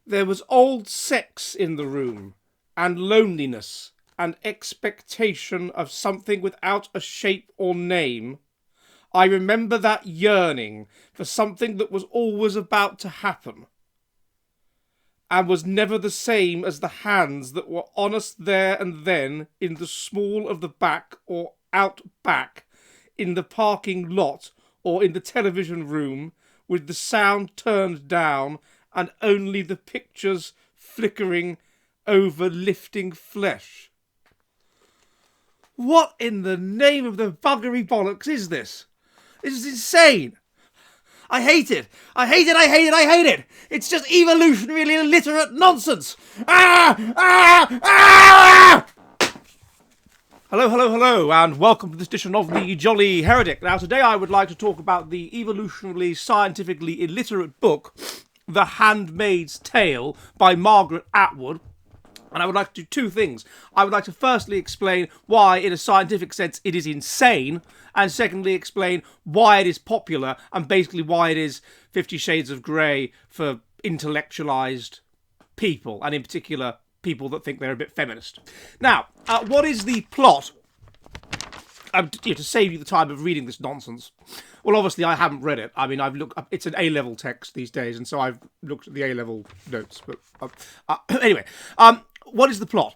There was old sex in the room, and loneliness, and expectation of something without a shape or name. I remember that yearning for something that was always about to happen, and was never the same as the hands that were on us there and then in the small of the back or out back, in the parking lot or in the television room, with the sound turned down and only the pictures flickering over lifting flesh. What in the name of the buggery bollocks is this? This is insane. I hate it. I hate it. I hate it. I hate it. It's just evolutionarily illiterate nonsense. Hello, hello, hello, and welcome to this edition of the Jolly Heretic. Now, today I would like to talk about the evolutionarily scientifically illiterate book, The Handmaid's Tale by Margaret Atwood. And I would like to do two things. I would like to firstly explain why, in a scientific sense, it is insane, and secondly explain why it is popular, and basically why it is 50 Shades of Grey for intellectualised people, and in particular, people that think they're a bit feminist. Now, what is the plot? To save you the time of reading this nonsense. Well, obviously, I haven't read it. I mean, I've looked. It's an A-level text these days, and so I've looked at the A-level notes. But anyway, what is the plot?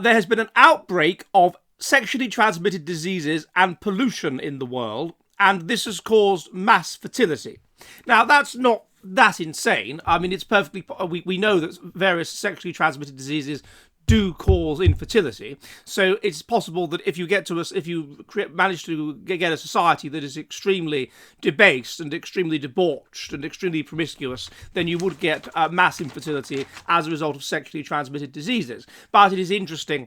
There has been an outbreak of sexually transmitted diseases and pollution in the world, and this has caused mass fertility. Now, that's not that insane. I mean, it's perfectly. We know that various sexually transmitted diseases do cause infertility, so it's possible that if you manage to get a society that is extremely debased and extremely debauched and extremely promiscuous, then you would get mass infertility as a result of sexually transmitted diseases. But it is interesting,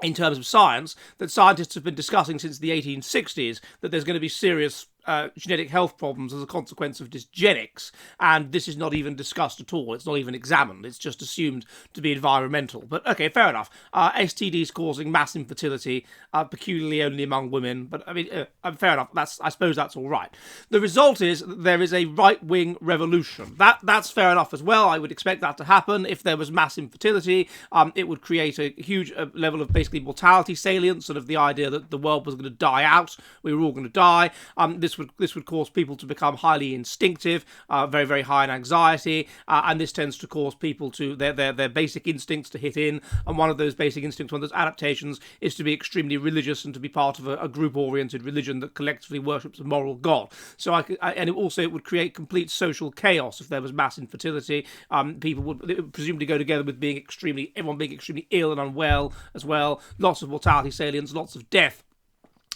in terms of science, that scientists have been discussing since the 1860s that there's going to be serious genetic health problems as a consequence of dysgenics, and this is not even discussed at all. It's not even examined. It's just assumed to be environmental. But okay, fair enough. STDs causing mass infertility, peculiarly only among women. But I mean, fair enough. I suppose that's all right. The result is that there is a right-wing revolution. That's fair enough as well. I would expect that to happen if there was mass infertility. It would create a huge level of basically mortality salience, sort of the idea that the world was going to die out. We were all going to die. This would cause people to become highly instinctive, very, very high in anxiety, and this tends to cause people to their basic instincts to hit in, and one of those basic instincts, one of those adaptations, is to be extremely religious and to be part of a group-oriented religion that collectively worships a moral god. So it would create complete social chaos if there was mass infertility. It would presumably go together with everyone being extremely ill and unwell as well, lots of mortality salience, lots of death.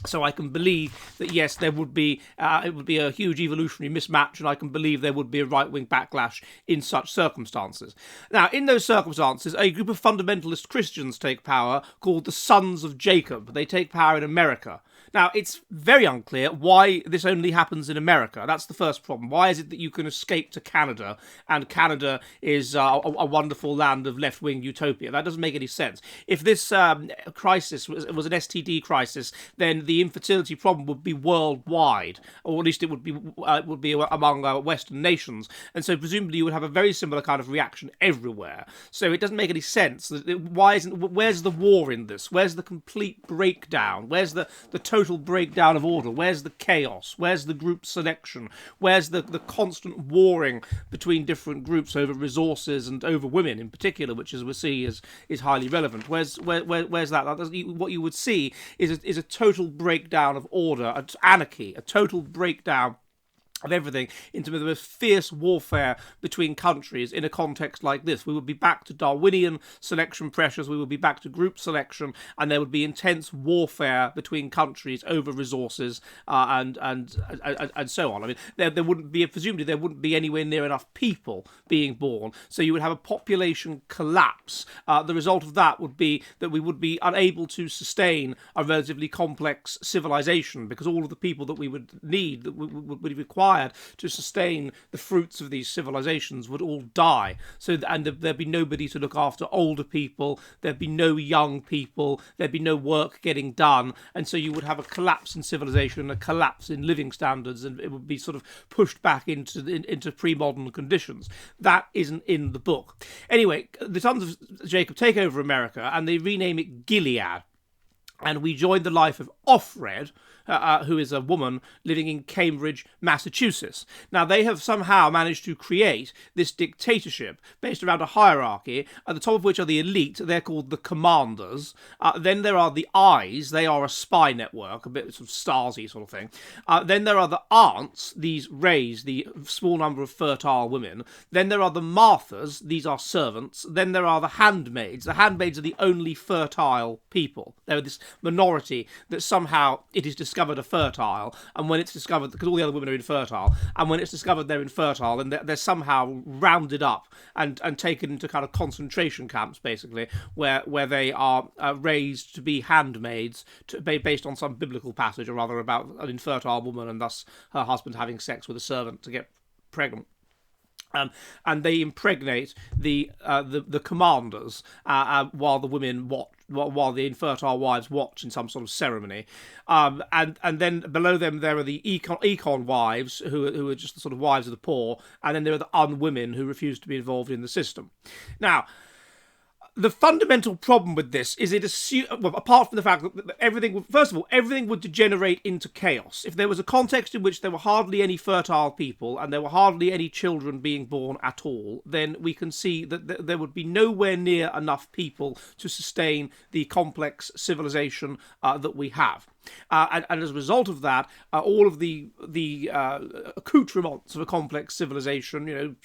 So I can believe that, yes, it would be a huge evolutionary mismatch, and I can believe there would be a right-wing backlash in such circumstances. Now, in those circumstances, a group of fundamentalist Christians take power called the Sons of Jacob. They take power in America. Now, it's very unclear why this only happens in America. That's the first problem. Why is it that you can escape to Canada, and Canada is a wonderful land of left-wing utopia? That doesn't make any sense. If this crisis was an STD crisis, then the infertility problem would be worldwide, or at least it would be among Western nations, and so presumably you would have a very similar kind of reaction everywhere. So it doesn't make any sense. Where's the war in this? Where's the complete breakdown? Where's the total breakdown of order? Where's the chaos? Where's the group selection? Where's the constant warring between different groups over resources and over women in particular, which, as we see, is highly relevant? Where's that? What you would see is a total breakdown of order, anarchy, a total breakdown of everything into the most fierce warfare between countries in a context like this. We would be back to Darwinian selection pressures, we would be back to group selection, and there would be intense warfare between countries over resources and so on. I mean, there wouldn't be, presumably there wouldn't be anywhere near enough people being born, so you would have a population collapse. The result of that would be that we would be unable to sustain a relatively complex civilization, because all of the people that we would need, that would require required to sustain the fruits of these civilizations would all die. And there'd be nobody to look after older people, there'd be no young people, there'd be no work getting done, and so you would have a collapse in civilization, a collapse in living standards, and it would be sort of pushed back into pre-modern conditions. That isn't in the book. Anyway, the sons of Jacob take over America, and they rename it Gilead. And we join the life of Offred, who is a woman living in Cambridge, Massachusetts. Now, they have somehow managed to create this dictatorship based around a hierarchy, at the top of which are the elite. They're called the commanders. Then there are the Eyes. They are a spy network, a bit sort of Stasi sort of thing. Then there are the Aunts, these Rays, the small number of fertile women. Then there are the Marthas. These are servants. Then there are the Handmaids. The Handmaids are the only fertile people. They're this minority that somehow it is discovered are fertile, and when it's discovered, because all the other women are infertile, and when it's discovered they're infertile, then they're somehow rounded up and taken into kind of concentration camps, basically, where they are raised to be handmaids, based on some biblical passage, or rather about an infertile woman and thus her husband having sex with a servant to get pregnant. And they impregnate the commanders while the women watch, while the infertile wives watch in some sort of ceremony. And then below them there are the econ wives who are just the sort of wives of the poor, and then there are the unwomen who refuse to be involved in the system. Now, the fundamental problem with this is apart from the fact that everything would degenerate into chaos. If there was a context in which there were hardly any fertile people and there were hardly any children being born at all, then we can see that there would be nowhere near enough people to sustain the complex civilization that we have. And as a result of that, all of the accoutrements of a complex civilization,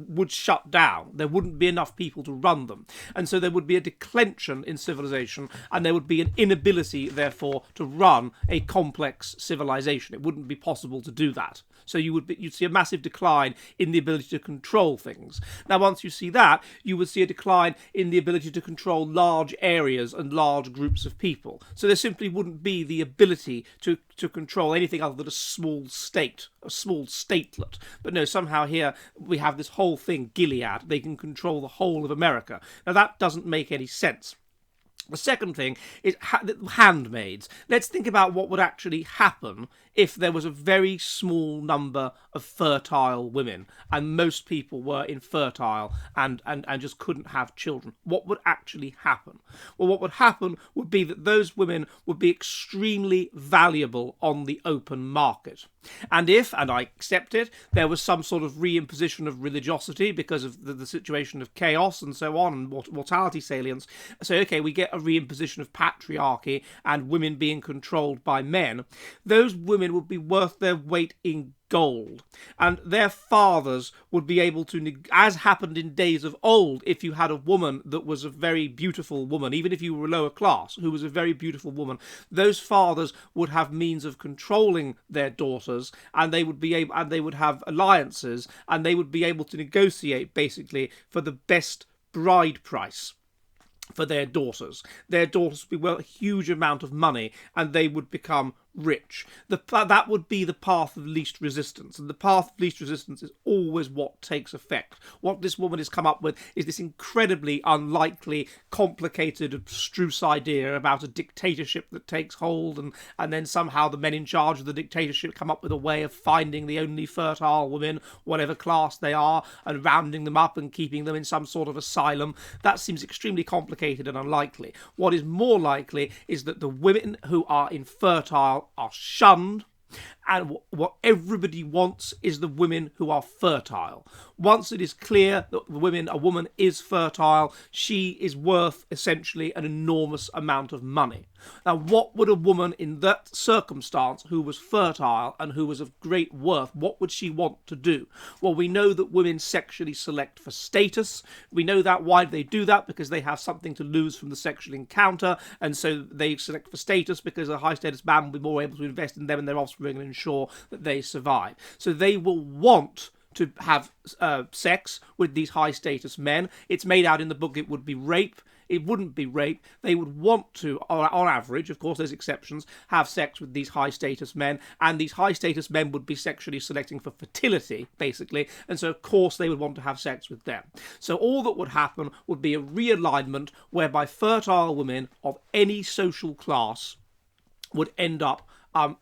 would shut down. There wouldn't be enough people to run them, and so there would be a declension in civilization, and there would be an inability, therefore, to run a complex civilization. It wouldn't be possible to do that. So you'd see a massive decline in the ability to control things. Now, once you see that, you would see a decline in the ability to control large areas and large groups of people. So there simply wouldn't be the ability to control anything other than a small state, a small statelet. But no, somehow here we have this whole thing, Gilead. They can control the whole of America. Now, that doesn't make any sense. The second thing is handmaids. Let's think about what would actually happen if there was a very small number of fertile women and most people were infertile and just couldn't have children. What would actually happen? Well, what would happen would be that those women would be extremely valuable on the open market. And if, and I accept it, there was some sort of reimposition of religiosity because of the situation of chaos and so on, and mortality salience, so okay, we get a reimposition of patriarchy and women being controlled by men, those women would be worth their weight in gold, and their fathers would be able to, as happened in days of old, if you had a woman that was a very beautiful woman, even if you were lower class, who was a very beautiful woman, those fathers would have means of controlling their daughters, and they would have alliances, and they would be able to negotiate basically for the best bride price for their daughters. Their daughters would be worth a huge amount of money, and they would become rich. That would be the path of least resistance, and the path of least resistance is always what takes effect. What this woman has come up with is this incredibly unlikely, complicated, abstruse idea about a dictatorship that takes hold, and then somehow the men in charge of the dictatorship come up with a way of finding the only fertile women, whatever class they are, and rounding them up and keeping them in some sort of asylum. That seems extremely complicated and unlikely. What is more likely is that the women who are infertile are shunned, and what everybody wants is the women who are fertile. Once it is clear that a woman is fertile, she is worth essentially an enormous amount of money. Now, what would a woman in that circumstance who was fertile and who was of great worth, what would she want to do? Well, we know that women sexually select for status. We know that. Why do they do that? Because they have something to lose from the sexual encounter, and so they select for status because a high status man will be more able to invest in them and their offspring and ensure that they survive. So they will want to have sex with these high status men. It's made out in the book it would be rape. It wouldn't be rape. They would want to, on average, of course there's exceptions, have sex with these high status men, and these high status men would be sexually selecting for fertility, basically, and so of course they would want to have sex with them. So all that would happen would be a realignment whereby fertile women of any social class would end up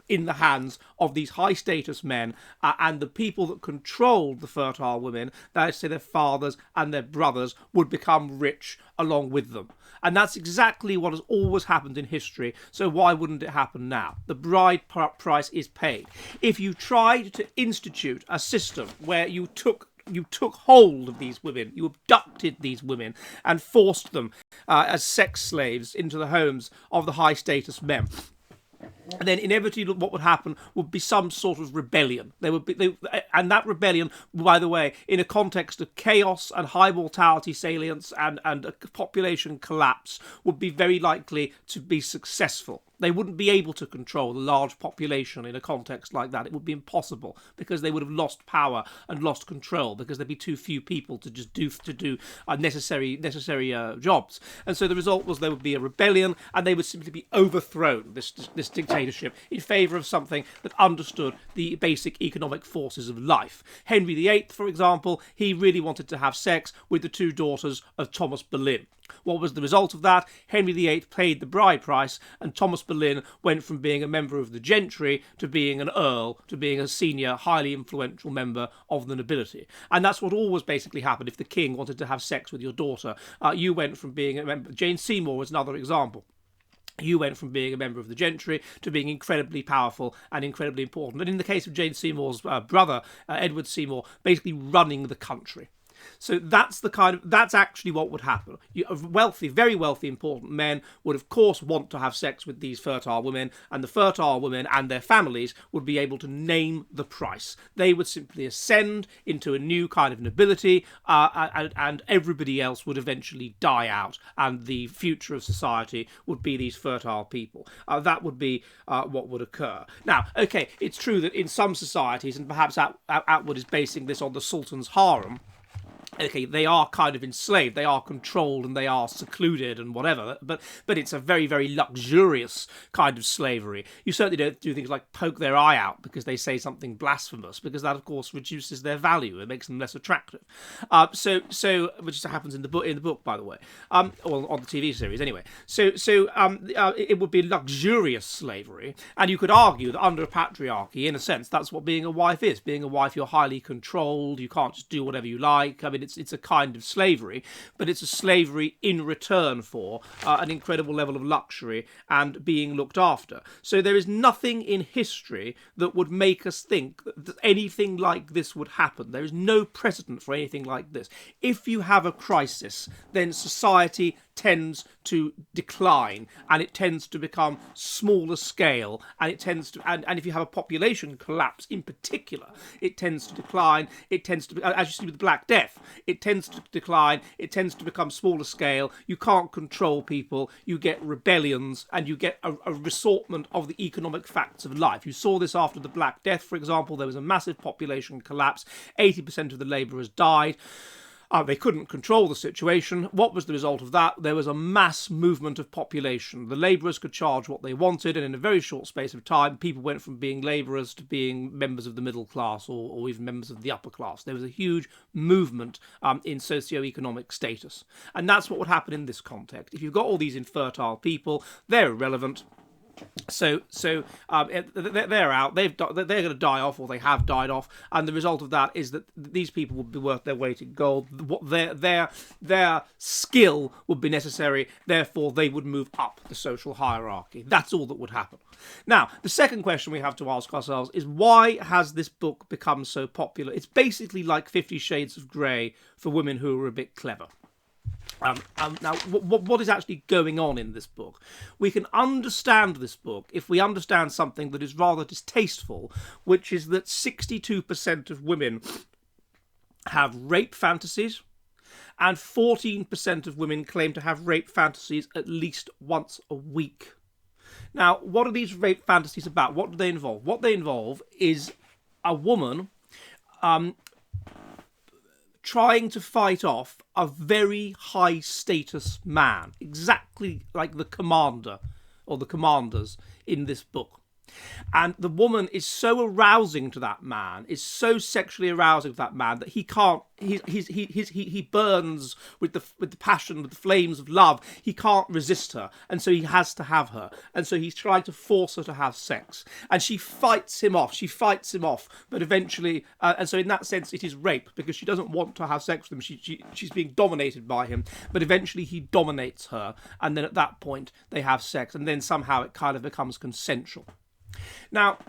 in the hands of these high status men, and the people that controlled the fertile women, that is to say their fathers and their brothers, would become rich along with them. And that's exactly what has always happened in history, so why wouldn't it happen now? The bride price is paid. If you tried to institute a system where you took hold of these women, you abducted these women and forced them as sex slaves into the homes of the high status men, and then inevitably what would happen would be some sort of rebellion. And that rebellion, by the way, in a context of chaos and high mortality salience and a population collapse, would be very likely to be successful. They wouldn't be able to control a large population in a context like that. It would be impossible, because they would have lost power and lost control, because there'd be too few people to just do necessary jobs. And so the result was there would be a rebellion, and they would simply be overthrown, this dictatorship, in favour of something that understood the basic economic forces of life. Henry VIII, for example, he really wanted to have sex with the two daughters of Thomas Boleyn. What was the result of that? Henry VIII paid the bride price, and Thomas Boleyn went from being a member of the gentry to being an earl, to being a senior, highly influential member of the nobility. And that's what always basically happened if the king wanted to have sex with your daughter. You went from being a member. Jane Seymour was another example. You went from being a member of the gentry to being incredibly powerful and incredibly important. And in the case of Jane Seymour's brother, Edward Seymour, basically running the country. So that's actually what would happen. Wealthy, very wealthy, important men would, of course, want to have sex with these fertile women, and the fertile women and their families would be able to name the price. They would simply ascend into a new kind of nobility, and everybody else would eventually die out, and the future of society would be these fertile people. That would be what would occur. Now, okay, it's true that in some societies, and perhaps Atwood is basing this on the Sultan's harem, okay, they are kind of enslaved, they are controlled, and they are secluded and whatever, but it's a very, very luxurious kind of slavery. You certainly don't do things like poke their eye out because they say something blasphemous, because that, of course, reduces their value. It makes them less attractive. So which happens in the book, by the way, or on the TV series anyway. So it would be luxurious slavery, and you could argue that under a patriarchy, in a sense, that's what being a wife is. Being a wife, you're highly controlled. You can't just do whatever you like. I mean, it's a kind of slavery, but it's a slavery in return for an incredible level of luxury and being looked after. So there is nothing in history that would make us think that anything like this would happen. There is no precedent for anything like this. If you have a crisis, then society tends to decline, and it tends to become smaller scale, and and if you have a population collapse in particular, it tends to decline. It tends to, as you see with the Black Death, it tends to decline, it tends to become smaller scale. You can't control people, you get rebellions, and you get a ressortment of the economic facts of life. You saw this after the Black Death, for example. There was a massive population collapse. 80% of the labourers died. They couldn't control the situation. What was the result of that? There was a mass movement of population. The labourers could charge what they wanted, and in a very short space of time, people went from being labourers to being members of the middle class, or even members of the upper class. There was a huge movement in socio-economic status. And that's what would happen in this context. If you've got all these infertile people, they're irrelevant. So they're out. They're going to die off, or they have died off, and the result of that is that these people would be worth their weight in gold. What their skill would be necessary. Therefore, they would move up the social hierarchy. That's all that would happen. Now, the second question we have to ask ourselves is, why has this book become so popular? It's basically like 50 Shades of Grey for women who are a bit clever. Now, what is actually going on in this book? We can understand this book if we understand something that is rather distasteful, which is that 62% of women have rape fantasies, and 14% of women claim to have rape fantasies at least once a week. Now, what are these rape fantasies about? What do they involve? What they involve is a woman trying to fight off a very high status man, exactly like the commander or the commanders in this book. And the woman is so arousing to that man, is so sexually arousing to that man, that he can't. He burns with the passion, with the flames of love. He can't resist her, and so he has to have her. And so he's trying to force her to have sex, and she fights him off. But eventually, and so in that sense, it is rape, because she doesn't want to have sex with him. She's being dominated by him. But eventually, he dominates her, and then at that point, they have sex, and then somehow it kind of becomes consensual. Now,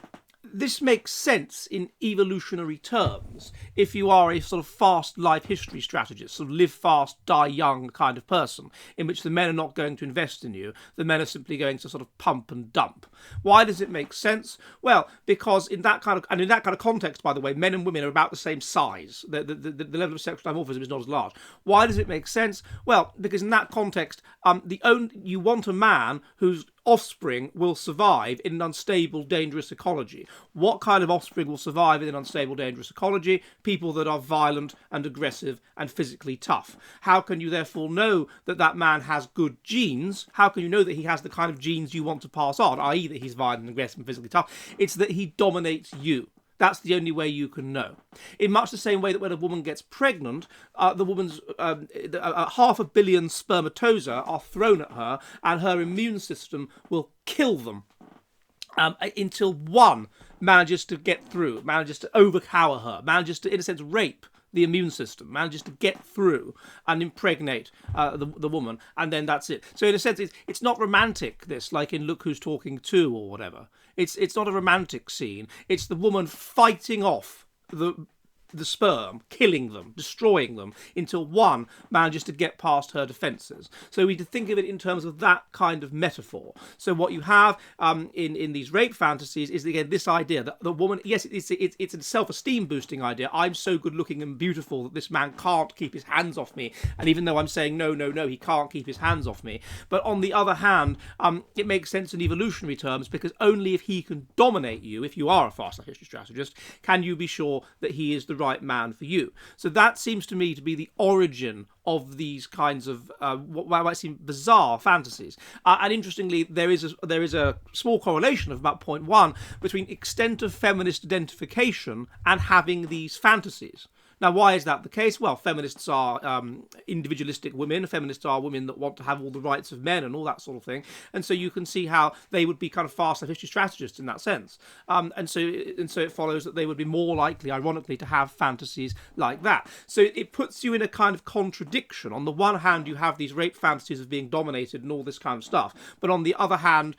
this makes sense in evolutionary terms if you are a sort of fast life history strategist, sort of live fast, die young kind of person, in which the men are not going to invest in you, the men are simply going to sort of pump and dump. Why does it make sense? Well, because in that kind of context, by the way, men and women are about the same size. The level of sexual dimorphism is not as large. Why does it make sense? Well, because in that context, you want a man whose offspring will survive in an unstable, dangerous ecology. What kind of offspring will survive in an unstable, dangerous ecology? People that are violent and aggressive and physically tough. How can you therefore know that that man has good genes? How can you know that he has the kind of genes you want to pass on, i.e. that he's violent, aggressive and physically tough? It's that he dominates you. That's the only way you can know. In much the same way that when a woman gets pregnant, the woman's 500 million spermatozoa are thrown at her, and her immune system will kill them until one manages to get through, manages to overpower her, manages to, in a sense, rape the immune system, manages to get through and impregnate the woman, and then that's it. So in a sense, it's not romantic, this, like in Look Who's Talking To or whatever. It's not a romantic scene. It's the woman fighting off the sperm, killing them, destroying them, until one manages to get past her defences. So we need to think of it in terms of that kind of metaphor. So what you have in these rape fantasies is, again, this idea that the woman, yes, it's a self-esteem boosting idea. I'm so good looking and beautiful that this man can't keep his hands off me. And even though I'm saying no, he can't keep his hands off me. But on the other hand, it makes sense in evolutionary terms, because only if he can dominate you, if you are a fast life history strategist, can you be sure that he is the right man for you. So that seems to me to be the origin of these kinds of what might seem bizarre fantasies. And interestingly, there is a small correlation of about 0.1 between extent of feminist identification and having these fantasies. Now, why is that the case? Well, feminists are individualistic women. Feminists are women that want to have all the rights of men and all that sort of thing. And so you can see how they would be kind of fast life history strategists in that sense. And so it follows that they would be more likely, ironically, to have fantasies like that. So it puts you in a kind of contradiction. On the one hand, you have these rape fantasies of being dominated and all this kind of stuff. But on the other hand,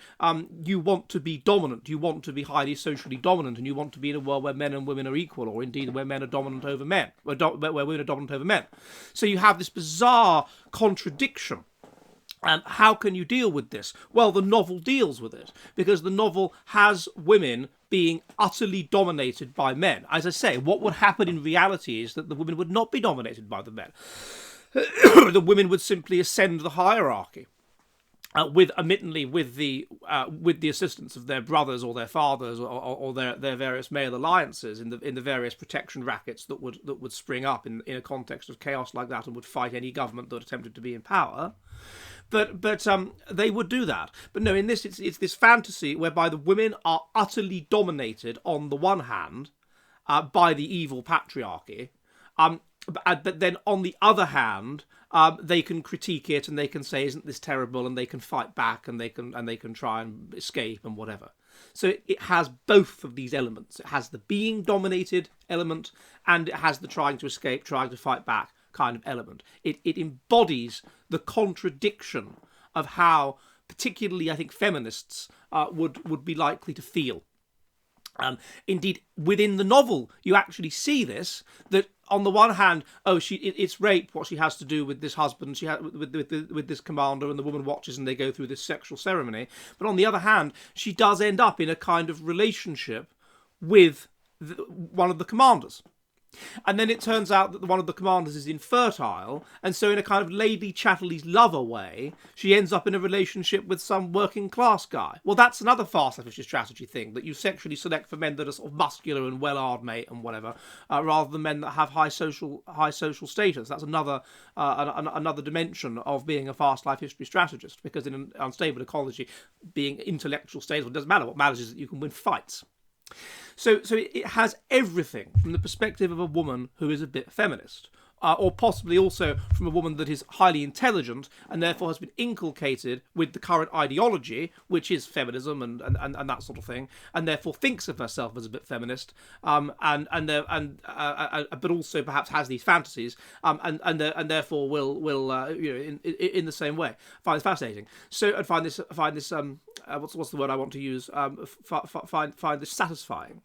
you want to be dominant. You want to be highly socially dominant, and you want to be in a world where men and women are equal, or indeed where men are dominant over men. Where women are dominant over men. So you have this bizarre contradiction. And how can you deal with this? Well, the novel deals with it, because the novel has women being utterly dominated by men. As I say, what would happen in reality is that the women would not be dominated by the men. The women would simply ascend the hierarchy. With the assistance of their brothers or their fathers or their various male alliances in the various protection rackets that would spring up in a context of chaos like that, and would fight any government that attempted to be in power. But they would do that. But no, in this it's this fantasy whereby the women are utterly dominated on the one hand by the evil patriarchy, but then on the other hand, they can critique it and they can say, "Isn't this terrible?" and they can fight back and they can try and escape and whatever. So it has both of these elements. It has the being dominated element, and it has the trying to escape, trying to fight back kind of element. It embodies the contradiction of how, particularly, I think, feminists would be likely to feel. Indeed, within the novel, you actually see this, that on the one hand, it's rape, what she has to do with this husband, with this commander, and the woman watches and they go through this sexual ceremony. But on the other hand, she does end up in a kind of relationship with one of the commanders. And then it turns out that one of the commanders is infertile, and so in a kind of Lady Chatterley's lover way, she ends up in a relationship with some working class guy. Well, that's another fast efficient strategy thing, that you sexually select for men that are sort of muscular and well-hard mate and whatever, rather than men that have high social status. That's another dimension of being a fast life history strategist, because in an unstable ecology, being intellectual stable doesn't matter. What matters is that you can win fights. So it has everything from the perspective of a woman who is a bit feminist, or possibly also from a woman that is highly intelligent and therefore has been inculcated with the current ideology, which is feminism and that sort of thing, and therefore thinks of herself as a bit feminist, but also perhaps has these fantasies, and therefore will in the same way. I find this fascinating. So I find this what's the word I want to use? Find this satisfying.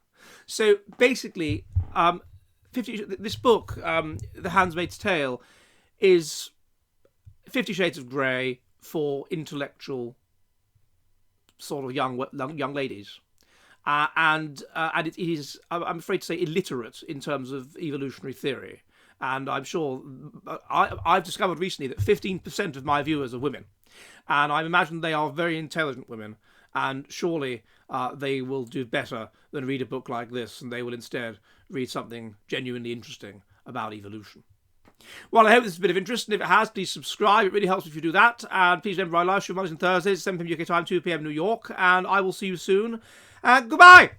So basically, this book, The Handmaid's Tale, is 50 Shades of Grey for intellectual sort of young ladies, and it is, I'm afraid to say, illiterate in terms of evolutionary theory. And I'm sure I've discovered recently that 15% of my viewers are women, and I imagine they are very intelligent women. And surely they will do better than read a book like this, and they will instead read something genuinely interesting about evolution. Well, I hope this has been of interest, and if it has, please subscribe. It really helps if you do that. And please remember, I live stream Mondays and Thursdays, 7 p.m. UK time, 2 p.m. New York, and I will see you soon. And goodbye!